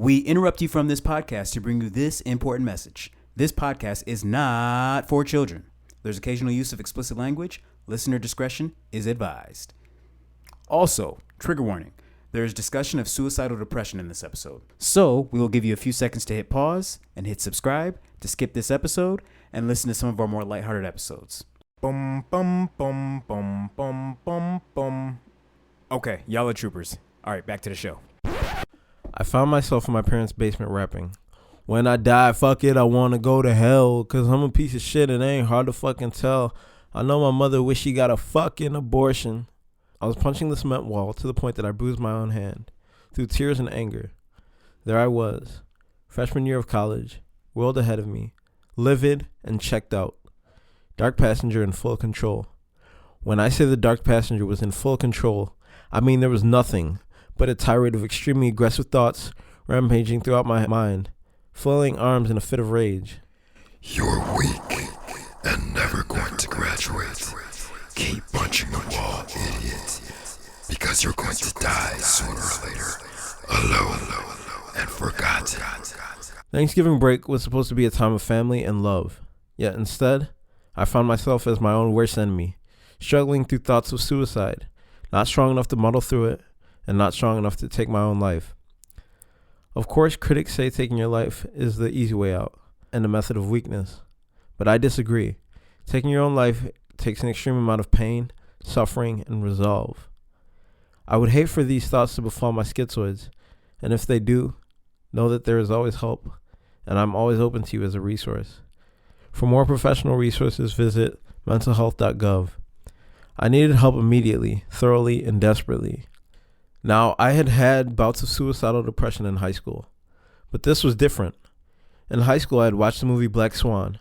We interrupt you from this podcast to bring you this important message. This podcast is not for children. There's occasional use of explicit language. Listener discretion is advised. Also, trigger warning. There is discussion of suicidal depression in this episode. So, we will give you a few seconds to hit pause and hit subscribe to skip this episode and listen to some of our more lighthearted episodes. Bum, bum, bum, bum, bum, bum, bum. Okay, y'all are troopers. All right, back to the show. I found myself in my parents' basement rapping, "When I die, fuck it, I want to go to hell, cause I'm a piece of shit and it ain't hard to fucking tell. I know my mother wish she got a fucking abortion." I was punching the cement wall to the point that I bruised my own hand. Through tears and anger, there I was, freshman year of college, world ahead of me, livid and checked out. Dark passenger in full control. When I say the dark passenger was in full control, I mean there was nothing but a tirade of extremely aggressive thoughts rampaging throughout my mind, flailing arms in a fit of rage. "You're weak and never going to graduate. Keep punching the wall, idiot, because you're going to die sooner or later, alone and forgotten." Thanksgiving break was supposed to be a time of family and love, yet instead, I found myself as my own worst enemy, struggling through thoughts of suicide, not strong enough to muddle through it, and not strong enough to take my own life. Of course, critics say taking your life is the easy way out and a method of weakness, but I disagree. Taking your own life takes an extreme amount of pain, suffering, and resolve. I would hate for these thoughts to befall my schizoids, and if they do, know that there is always help, and I'm always open to you as a resource. For more professional resources, visit mentalhealth.gov. I needed help immediately, thoroughly, and desperately. Now, I had had bouts of suicidal depression in high school, but this was different. In high school, I had watched the movie Black Swan.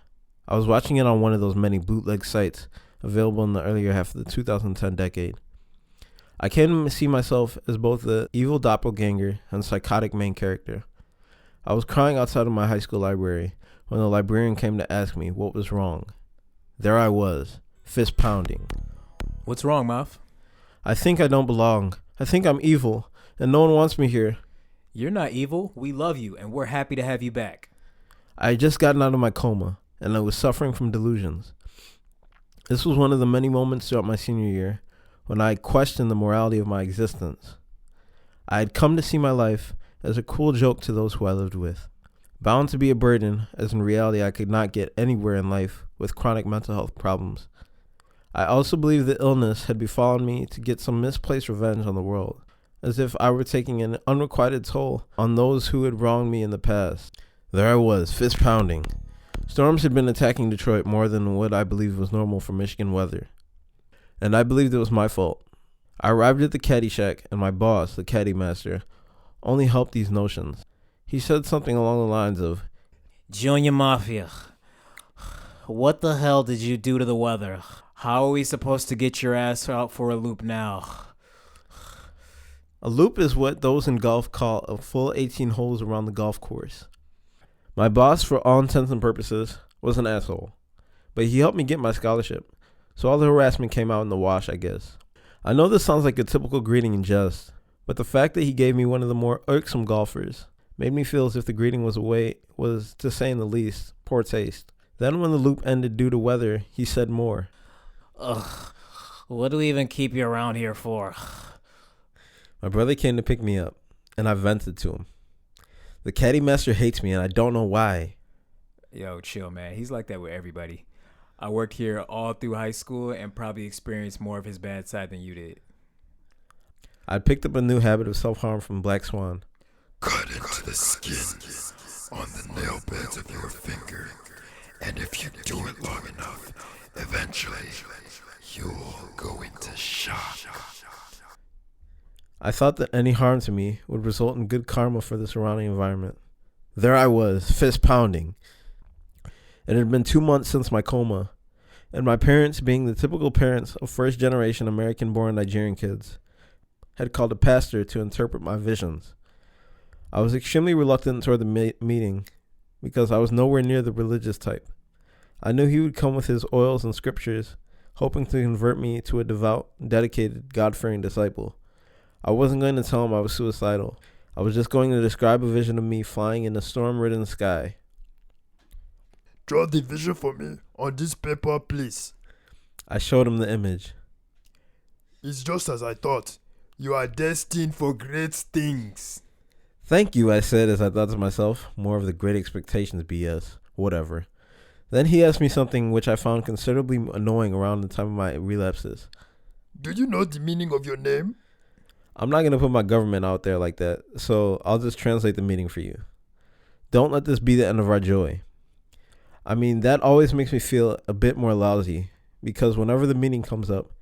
I was watching it on one of those many bootleg sites available in the earlier half of the 2010 decade. I came to see myself as both the evil doppelganger and psychotic main character. I was crying outside of my high school library when the librarian came to ask me what was wrong. There I was, fist pounding. What's wrong, Muff? I think I don't belong. I think I'm evil, and no one wants me here. You're not evil. We love you, and we're happy to have you back. I had just gotten out of my coma, and I was suffering from delusions. This was one of the many moments throughout my senior year when I questioned the morality of my existence. I had come to see my life as a cruel joke to those who I lived with, bound to be a burden, as in reality I could not get anywhere in life with chronic mental health problems. I also believed the illness had befallen me to get some misplaced revenge on the world, as if I were taking an unrequited toll on those who had wronged me in the past. There I was, fist pounding. Storms had been attacking Detroit more than what I believed was normal for Michigan weather, and I believed it was my fault. I arrived at the caddy shack, and my boss, the caddy master, only helped these notions. He said something along the lines of, "Junior Mafia, what the hell did you do to the weather? How are we supposed to get your ass out for a loop now?" A loop is what those in golf call a full 18 holes around the golf course. My boss, for all intents and purposes, was an asshole, but he helped me get my scholarship, so all the harassment came out in the wash, I guess. I know this sounds like a typical greeting and jest, but the fact that he gave me one of the more irksome golfers made me feel as if the greeting was, to say in the least, poor taste. Then when the loop ended due to weather, he said more. "Ugh, what do we even keep you around here for?" My brother came to pick me up, and I vented to him. The caddy master hates me, and I don't know why. Yo, chill, man. He's like that with everybody. I worked here all through high school and probably experienced more of his bad side than you did. I'd picked up a new habit of self-harm from Black Swan. "Cut into the skin on the nail beds of your finger, and if you do it long enough, eventually you'll go into shock." I thought that any harm to me would result in good karma for the surrounding environment. There I was, fist pounding. It had been 2 months since my coma, and my parents, being the typical parents of first-generation American-born Nigerian kids, had called a pastor to interpret my visions. I was extremely reluctant toward the meeting because I was nowhere near the religious type. I knew he would come with his oils and scriptures, hoping to convert me to a devout, dedicated, God-fearing disciple. I wasn't going to tell him I was suicidal. I was just going to describe a vision of me flying in a storm-ridden sky. Draw the vision for me on this paper, please. I showed him the image. It's just as I thought. You are destined for great things. Thank you, I said as I thought to myself. More of the great expectations BS. Whatever. Then he asked me something which I found considerably annoying around the time of my relapses. Do you know the meaning of your name? I'm not going to put my government out there like that, so I'll just translate the meaning for you. Don't let this be the end of our joy. I mean, that always makes me feel a bit more lousy, because whenever the meaning comes up,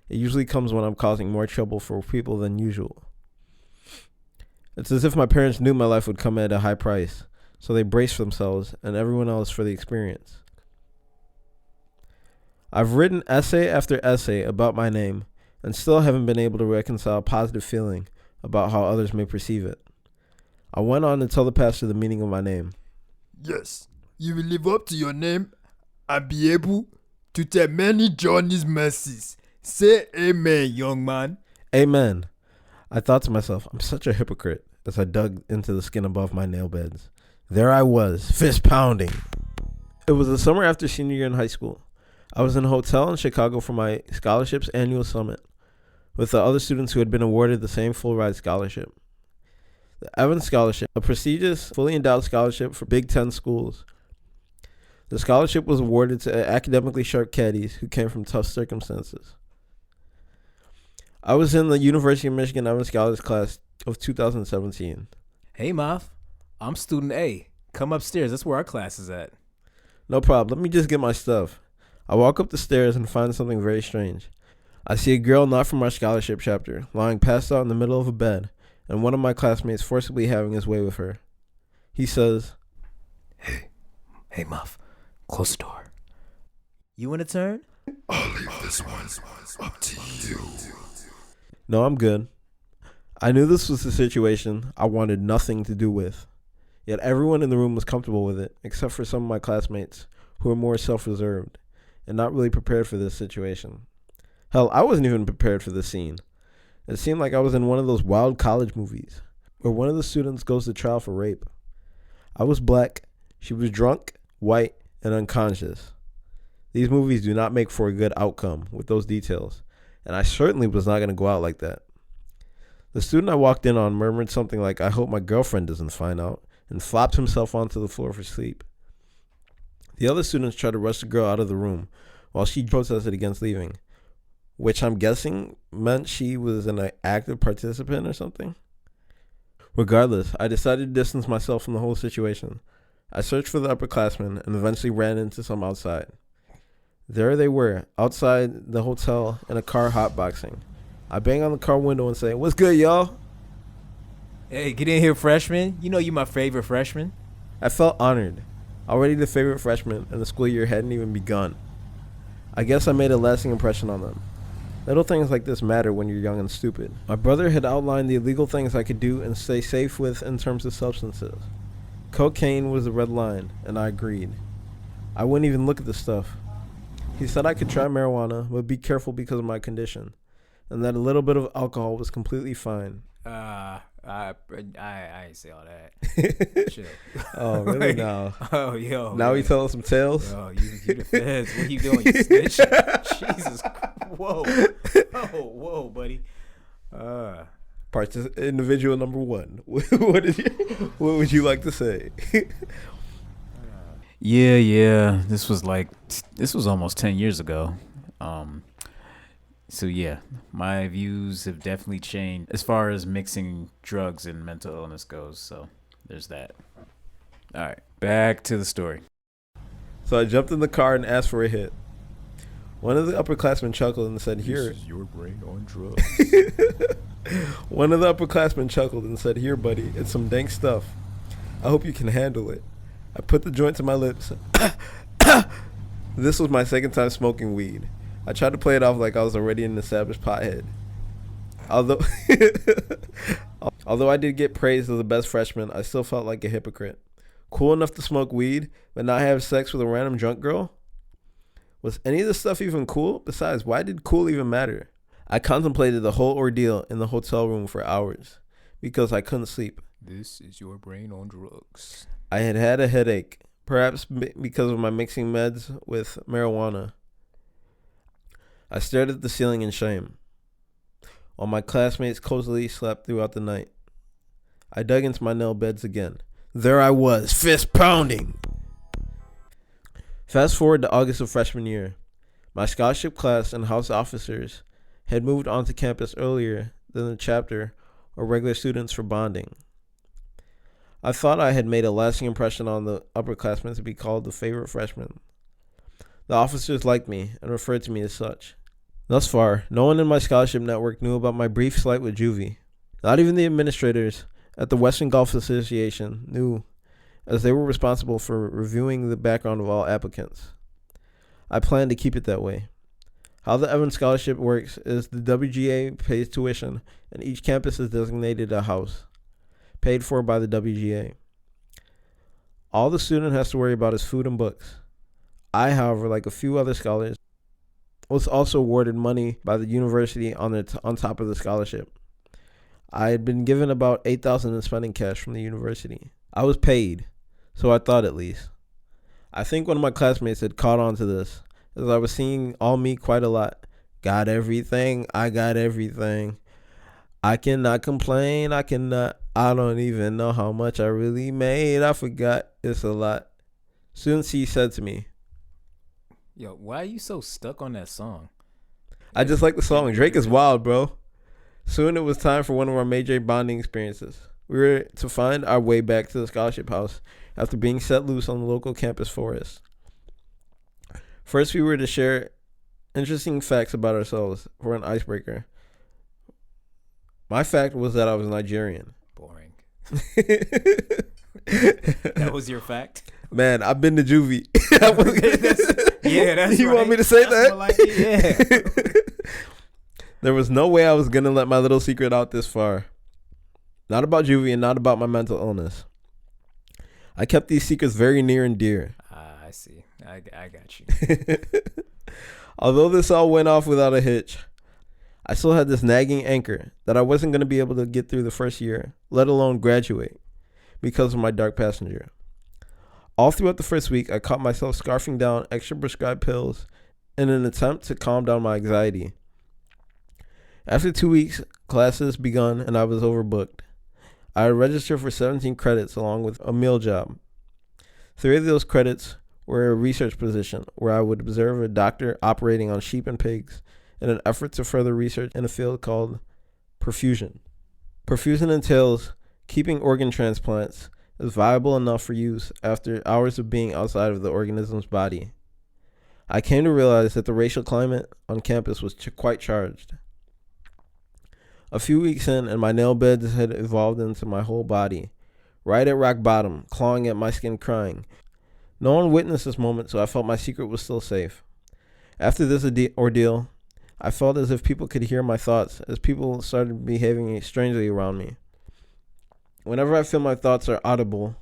it usually comes when I'm causing more trouble for people than usual. It's as if my parents knew my life would come at a high price, so they braced themselves and everyone else for the experience. I've written essay after essay about my name, and still haven't been able to reconcile a positive feeling about how others may perceive it. I went on to tell the pastor the meaning of my name. Yes, you will live up to your name and be able to tell many journeys mercies. Say amen, young man. Amen. I thought to myself, I'm such a hypocrite as I dug into the skin above my nail beds. There I was, fist pounding. It was the summer after senior year in high school. I was in a hotel in Chicago for my scholarship's annual summit with the other students who had been awarded the same full ride scholarship. The Evans Scholarship, a prestigious, fully endowed scholarship for Big Ten schools. The scholarship was awarded to academically sharp caddies who came from tough circumstances. I was in the University of Michigan Evans Scholars class of 2017. Hey, Moff. I'm student A. Come upstairs. That's where our class is at. No problem. Let me just get my stuff. I walk up the stairs and find something very strange. I see a girl not from our scholarship chapter lying passed out in the middle of a bed, and one of my classmates forcibly having his way with her. He says, Hey, Muff. Close the door. You want to turn? I'll leave this one up to you. No, I'm good. I knew this was the situation I wanted nothing to do with. Yet everyone in the room was comfortable with it, except for some of my classmates who were more self-reserved and not really prepared for this situation. Hell, I wasn't even prepared for this scene. It seemed like I was in one of those wild college movies where one of the students goes to trial for rape. I was black, she was drunk, white, and unconscious. These movies do not make for a good outcome with those details, and I certainly was not going to go out like that. The student I walked in on murmured something like, I hope my girlfriend doesn't find out, and flopped himself onto the floor for sleep. The other students tried to rush the girl out of the room while she protested against leaving, which I'm guessing meant she was an active participant or something. Regardless, I decided to distance myself from the whole situation. I searched for the upperclassmen and eventually ran into some outside. There they were, outside the hotel in a car hotboxing. I bang on the car window and say, "What's good, y'all?" Hey, get in here, freshman. You know you my favorite freshman. I felt honored. Already the favorite freshman, and the school year hadn't even begun. I guess I made a lasting impression on them. Little things like this matter when you're young and stupid. My brother had outlined the illegal things I could do and stay safe with in terms of substances. Cocaine was the red line, and I agreed. I wouldn't even look at the stuff. He said I could try marijuana, but be careful because of my condition, and that a little bit of alcohol was completely fine. I ain't say all that. Chill. Oh, really now? Oh, yo. Now we telling some tales? Yo, you the feds. What are you doing? You snitching? Jesus. Whoa. Oh, whoa, buddy. Individual number one. What would you like to say? Yeah. This was almost 10 years ago. So yeah, my views have definitely changed as far as mixing drugs and mental illness goes. So there's that. All right, back to the story. So I jumped in the car and asked for a hit. One of the upperclassmen chuckled and said, "Here." This is your brain on drugs. One of the upperclassmen chuckled and said, "Here, buddy, it's some dank stuff. I hope you can handle it." I put the joint to my lips. This was my second time smoking weed. I tried to play it off like I was already an established pothead. Although I did get praised as the best freshman, I still felt like a hypocrite. Cool enough to smoke weed, but not have sex with a random drunk girl? Was any of this stuff even cool? Besides, why did cool even matter? I contemplated the whole ordeal in the hotel room for hours. because I couldn't sleep. This is your brain on drugs. I had a headache, perhaps because of my mixing meds with marijuana. I stared at the ceiling in shame, while my classmates cozily slept throughout the night. I dug into my nail beds again. There I was, fist pounding. Fast forward to August of freshman year. My scholarship class and house officers had moved onto campus earlier than the chapter or regular students for bonding. I thought I had made a lasting impression on the upperclassmen to be called the favorite freshman. The officers liked me and referred to me as such. Thus far, no one in my scholarship network knew about my brief slight with juvie. Not even the administrators at the Western Golf Association knew, as they were responsible for reviewing the background of all applicants. I plan to keep it that way. How the Evans Scholarship works is the WGA pays tuition, and each campus is designated a house, paid for by the WGA. All the student has to worry about is food and books. I, however, like a few other scholars, was also awarded money by the university on top of the scholarship. I had been given about $8,000 in spending cash from the university. I was paid, so I thought at least. I think one of my classmates had caught on to this, as I was seeing all me quite a lot. Got everything, I got everything. I cannot complain, I don't even know how much I really made. I forgot, it's a lot. Soon she said to me, Yo, why are you so stuck on that song? I just like the song. Drake is wild, bro. Soon it was time for one of our major bonding experiences. We were to find our way back to the scholarship house after being set loose on the local campus forest. First, we were to share interesting facts about ourselves for an icebreaker. My fact was that I was Nigerian. Boring. That was your fact? Man, I've been to juvie. That's you right. want me to say That's that? more like it, yeah. There was no way I was going to let my little secret out this far. Not about juvie and not about my mental illness. I kept these secrets very near and dear. I see. I got you. Although this all went off without a hitch, I still had this nagging anchor that I wasn't going to be able to get through the first year, let alone graduate, because of my dark passenger. All throughout the first week, I caught myself scarfing down extra prescribed pills in an attempt to calm down my anxiety. After 2 weeks, classes begun and I was overbooked. I had registered for 17 credits along with a meal job. 3 of those credits were a research position where I would observe a doctor operating on sheep and pigs in an effort to further research in a field called perfusion. Perfusion entails keeping organ transplants is viable enough for use after hours of being outside of the organism's body. I came to realize that the racial climate on campus was quite charged. A few weeks in, and my nail beds had evolved into my whole body, right at rock bottom, clawing at my skin, crying. No one witnessed this moment, so I felt my secret was still safe. After this ordeal, I felt as if people could hear my thoughts, as people started behaving strangely around me. Whenever I feel my thoughts are audible,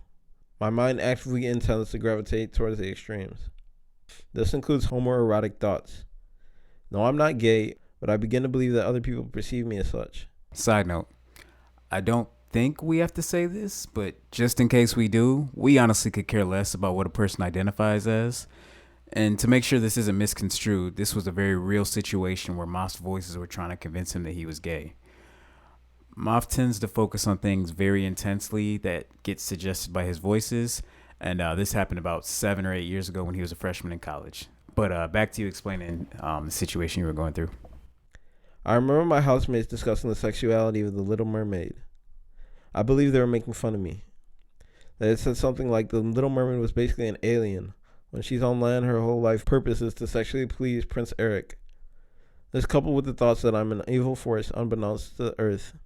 my mind actively intends to gravitate towards the extremes. This includes homoerotic thoughts. No, I'm not gay, but I begin to believe that other people perceive me as such. Side note, I don't think we have to say this, but just in case we do, we honestly could care less about what a person identifies as. And to make sure this isn't misconstrued, this was a very real situation where Moff's voices were trying to convince him that he was gay. Moff tends to focus on things very intensely that get suggested by his voices, and this happened about 7 or 8 years ago when he was a freshman in college. But back to you explaining the situation you were going through. I remember my housemates discussing the sexuality of the Little Mermaid. I believe they were making fun of me. They had said something like the Little Mermaid was basically an alien. When she's on land, her whole life purpose is to sexually please Prince Eric. This, coupled with the thoughts that I'm an evil force unbeknownst to the earth,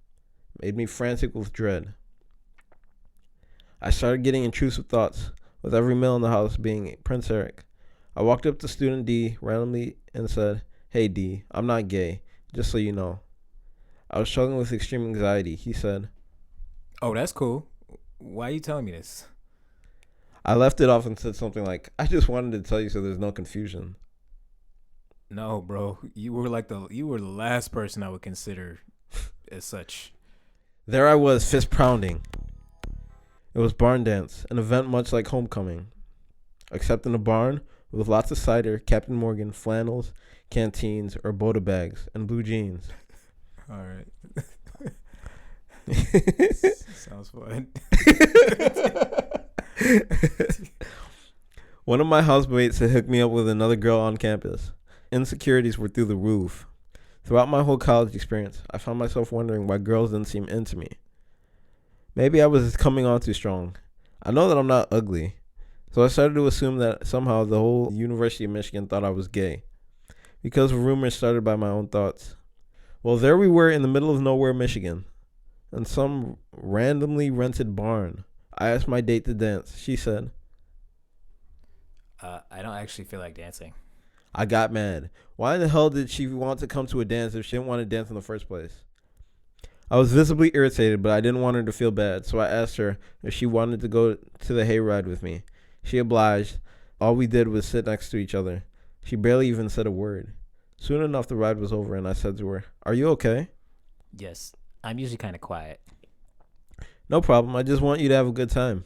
made me frantic with dread. I started getting intrusive thoughts, with every male in the house being Prince Eric. I walked up to student D randomly and said, "Hey D, I'm not gay, just so you know." I was struggling with extreme anxiety. He said, "Oh, that's cool. Why are you telling me this?" I left it off and said something like, "I just wanted to tell you so there's no confusion." No, bro. You were the last person I would consider as such. There I was, fist pounding. It was barn dance, an event much like homecoming, except in a barn with lots of cider, Captain Morgan, flannels, canteens, or Boda bags, and blue jeans. All right. Sounds fun. One of my housemates had hooked me up with another girl on campus. Insecurities were through the roof. Throughout my whole college experience, I found myself wondering why girls didn't seem into me. Maybe I was coming on too strong. I know that I'm not ugly, so I started to assume that somehow the whole University of Michigan thought I was gay, because of rumors started by my own thoughts. Well, there we were in the middle of nowhere, Michigan, in some randomly rented barn. I asked my date to dance. She said, I don't actually feel like dancing. I got mad. Why in the hell did she want to come to a dance if she didn't want to dance in the first place? I was visibly irritated, but I didn't want her to feel bad, so I asked her if she wanted to go to the hayride with me. She obliged. All we did was sit next to each other. She barely even said a word. Soon enough, the ride was over, and I said to her, "Are you okay?" Yes, I'm usually kind of quiet. "No problem. I just want you to have a good time."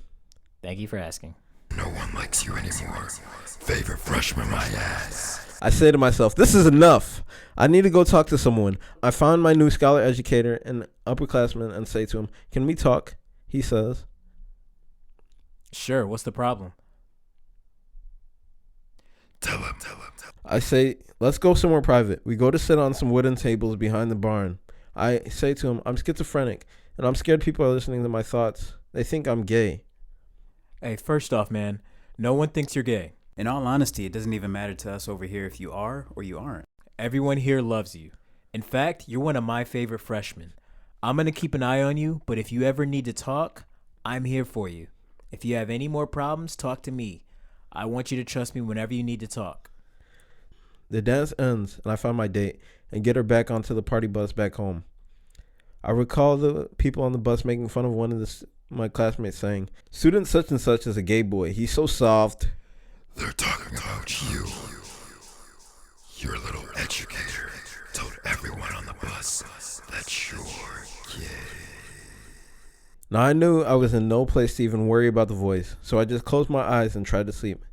Thank you for asking. No one likes you anymore. Favorite freshman, my ass. I say to myself, this is enough. I need to go talk to someone. I found my new scholar educator and upperclassman and say to him, "Can we talk?" He says, Sure, what's the problem? Tell him. I say, "Let's go somewhere private." We go to sit on some wooden tables behind the barn. I say to him, "I'm schizophrenic, and I'm scared people are listening to my thoughts. They think I'm gay." Hey, first off, man, no one thinks you're gay. In all honesty, it doesn't even matter to us over here if you are or you aren't. Everyone here loves you. In fact, you're one of my favorite freshmen. I'm going to keep an eye on you, but if you ever need to talk, I'm here for you. If you have any more problems, talk to me. I want you to trust me whenever you need to talk. The dance ends, and I find my date and get her back onto the party bus back home. I recall the people on the bus making fun of one of my classmates saying, "Student such and such is a gay boy. He's so soft." They're talking about you. Your little educator told everyone on the bus that you're gay. Now I knew I was in no place to even worry about the voice, so I just closed my eyes and tried to sleep.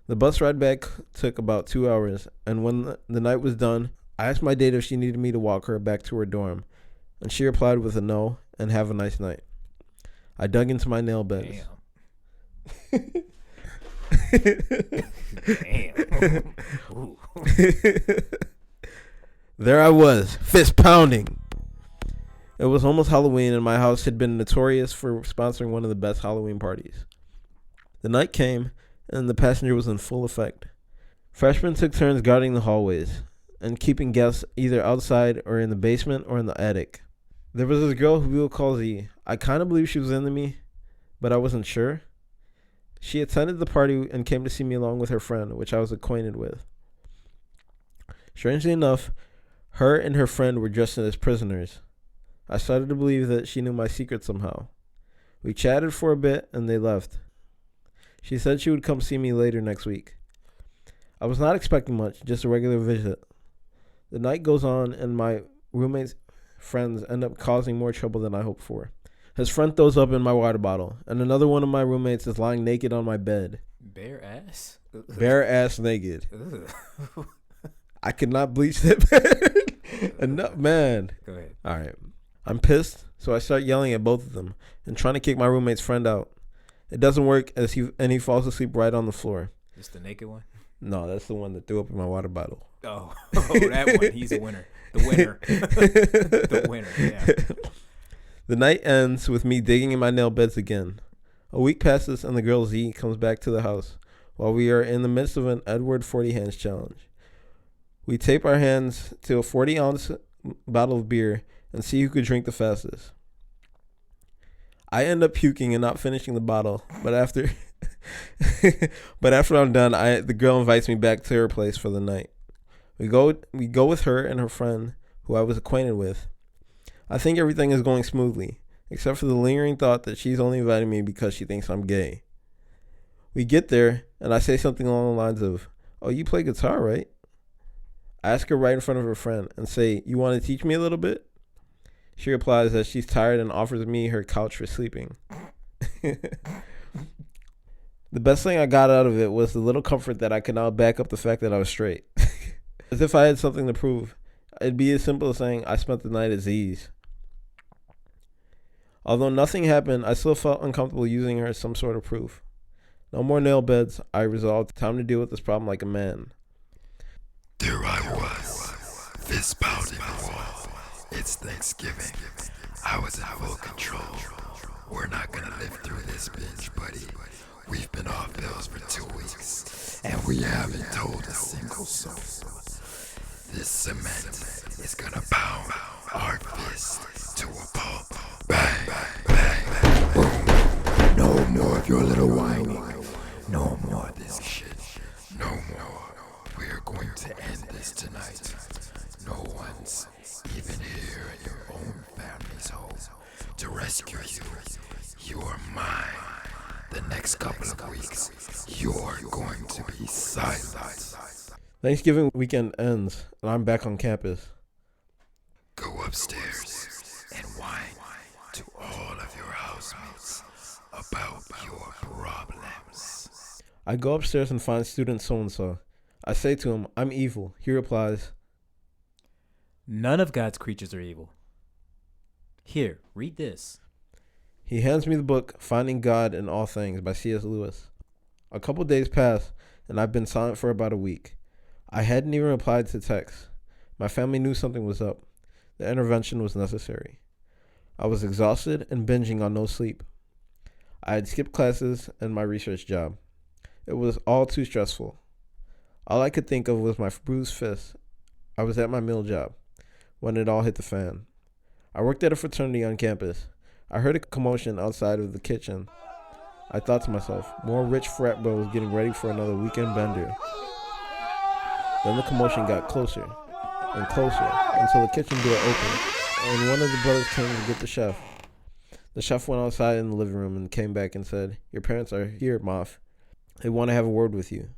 The bus ride back took about 2 hours, and when the night was done, I asked my date if she needed me to walk her back to her dorm, and she replied with a no and "have a nice night." I dug into my nail beds. Damn. Ooh. There I was, fist pounding. It was almost Halloween, and my house had been notorious for sponsoring one of the best Halloween parties. The night came, and the passenger was in full effect. Freshmen took turns guarding the hallways and keeping guests either outside or in the basement or in the attic. There was this girl who we will call Z. I kind of believe she was into me, but I wasn't sure. She attended the party and came to see me along with her friend, which I was acquainted with. Strangely enough, her and her friend were dressed as prisoners. I started to believe that she knew my secret somehow. We chatted for a bit and they left. She said she would come see me later next week. I was not expecting much, just a regular visit. The night goes on and my roommate's friends end up causing more trouble than I hoped for. His friend throws up in my water bottle, and another one of my roommates is lying naked on my bed. Bare ass? Bare ass naked. Ugh. I could not bleach that bed. Enough, man. Go ahead. All right. I'm pissed, so I start yelling at both of them and trying to kick my roommate's friend out. It doesn't work as he falls asleep right on the floor. Just the naked one? No, that's the one that threw up in my water bottle. Oh, that one. He's a winner. The winner. The winner, yeah. The night ends with me digging in my nail beds again. A week passes and the girl Z comes back to the house while we are in the midst of an Edward 40 hands challenge. We tape our hands to a 40-ounce bottle of beer and see who could drink the fastest. I end up puking and not finishing the bottle, but after I'm done, the girl invites me back to her place for the night. We go with her and her friend, who I was acquainted with. I think everything is going smoothly, except for the lingering thought that she's only inviting me because she thinks I'm gay. We get there, and I say something along the lines of, "Oh, you play guitar, right?" I ask her right in front of her friend and say, "You want to teach me a little bit?" She replies that she's tired and offers me her couch for sleeping. The best thing I got out of it was the little comfort that I could now back up the fact that I was straight. As if I had something to prove. It'd be as simple as saying I spent the night at Z's. Although nothing happened, I still felt uncomfortable using her as some sort of proof. No more nail beds. I resolved time to deal with this problem like a man. There I was, fist pounding the wall. It's Thanksgiving. I was in full control. We're not gonna live through this binge, buddy. We've been off pills for 2 weeks, and we haven't told a single soul. This cement is gonna pound our fist to a pulp. Bang, bang, boom. No more of your little whining. No more of this shit. No more. We're going to end this tonight. No one's even here in your own family's home to rescue you. You are mine. The next couple of weeks, you're going to be silent. Thanksgiving weekend ends, and I'm back on campus. Go upstairs and whine to all of your housemates about your problems. I go upstairs and find student so-and-so. I say to him, I'm evil. He replies, None of God's creatures are evil. Here, read this. He hands me the book, Finding God in All Things by C.S. Lewis. A couple days pass, and I've been silent for about a week. I hadn't even replied to texts. My family knew something was up. The intervention was necessary. I was exhausted and binging on no sleep. I had skipped classes and my research job. It was all too stressful. All I could think of was my bruised fist. I was at my mill job when it all hit the fan. I worked at a fraternity on campus. I heard a commotion outside of the kitchen. I thought to myself, more rich frat bros getting ready for another weekend bender. Then the commotion got closer and closer until the kitchen door opened, and one of the brothers came to get the chef. The chef went outside in the living room and came back and said, Your parents are here, Moff. They want to have a word with you.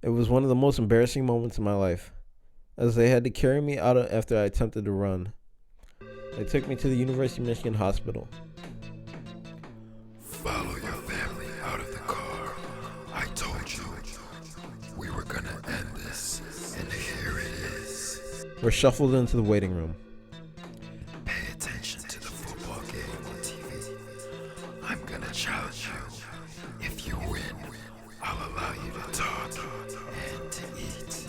It was one of the most embarrassing moments in my life, as they had to carry me out after I attempted to run. They took me to the University of Michigan hospital. Follow your family out of the car. I told you we were gonna end this, and here it is. We're shuffled into the waiting room. Pay attention to the football game on TV. I'm gonna challenge you. If you win, I'll allow you to talk and to eat.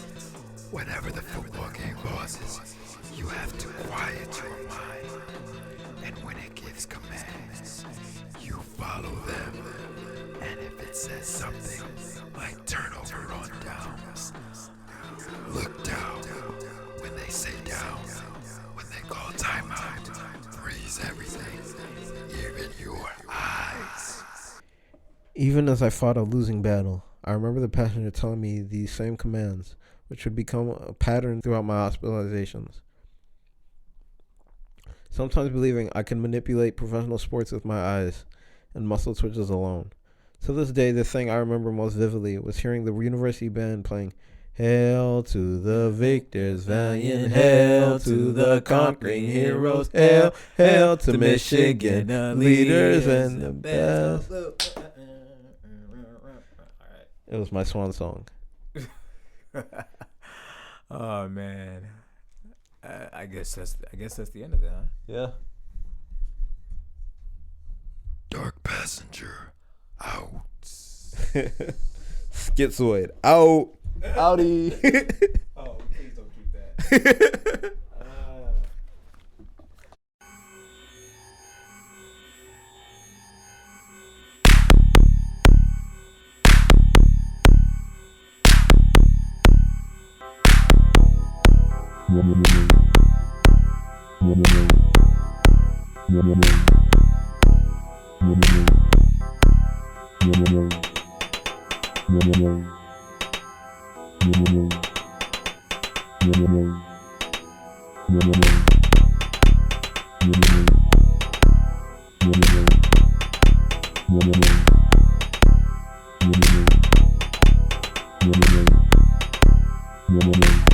Whenever the football game pauses, you have to quiet your mind. And when it gives commands, you follow them. And if it says something like turnover on downs, look down. When they say down, when they call timeout, freeze everything, even your eyes. Even as I fought a losing battle, I remember the passenger telling me these same commands, which would become a pattern throughout my hospitalizations. Sometimes believing I can manipulate professional sports with my eyes and muscle twitches alone. To this day, the thing I remember most vividly was hearing the university band playing Hail to the victors, valiant, hail to the conquering heroes, hail, hail to Michigan, leaders and the best. It was my swan song. Oh man, I guess that's the end of it, huh? Yeah. Dark passenger out. Schizoid out. Outie. Oh, please don't keep that. Yeah.